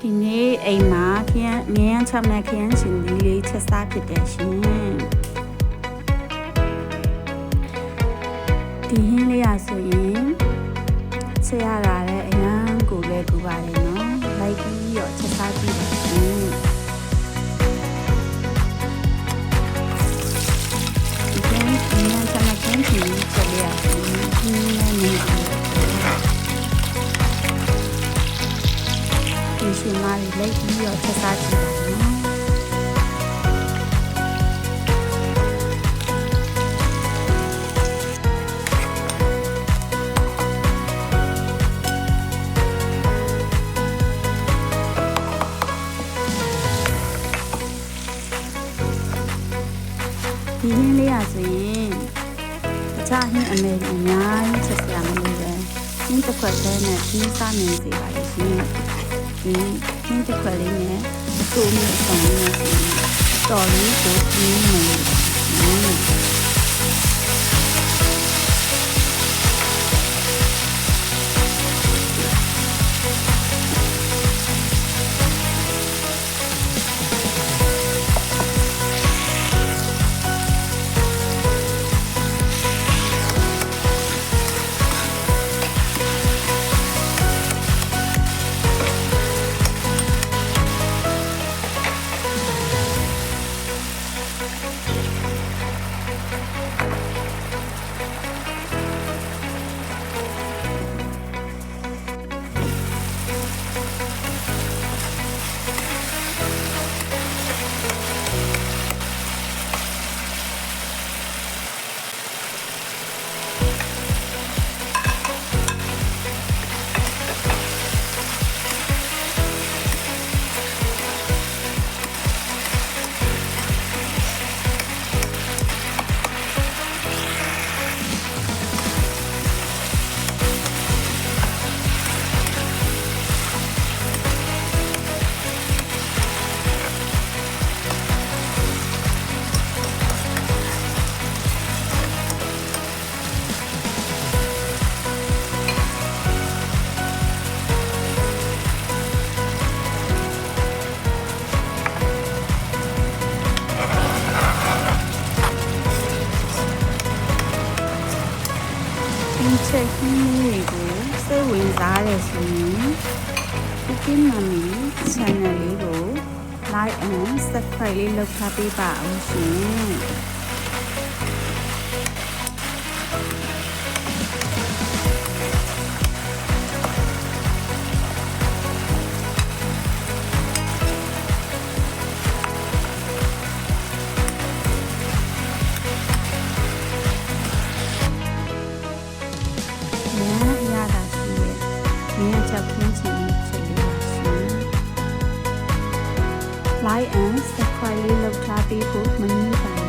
ဒီနေ့အိမ်မှာခရမ်းငရမ်းချမ်းနဲ့ခရမ်းရှင်ဒီလေးချက်စားဖြစ်တယ်ရှင်ဒီဟင်းလေးရဆိုရင်ချက်ရတာလည်းအရန်ကိုလည်းကူပါတယ်နော်လိုက်ပြီးတော့ချက်စားကြည့်ပါရှင်ဒီငရမ်းချမ်းနဲ့ခရမ်းရှင်ချက်လေးရဆိုရင်ဒီနေ့နေဒီရှင်မလေးလိုက်ပြီးတော့ချက်စားကြည့်ပါနော်ဒီဟင်းလေးရဆိုရင်တခြားဟင်းအမေအများကြီးချက်စရာမလိုပဲဟင်းတစ်ခွက်တည်းနဲ့ပြီးစားနေစေပါလိမ့်ရှင်ဒီဟင်းတစ်ခွက်လေးနဲ့အတူနဲ့ဆောင်နေဆိုရင်တော်လေးကိုပြီးနေတယ်ဒီချက်ဟင်းလေးကိုစိတ်ဝင်စားတယ်ဆိုရင်ဒီကင်းမမီ channel လေးကို like and subscribe လေးလုပ်ထားပေးပါအောင်ရှင်like and subscribe လေးလုပ်ထားပေးဖို့မနည်းပါ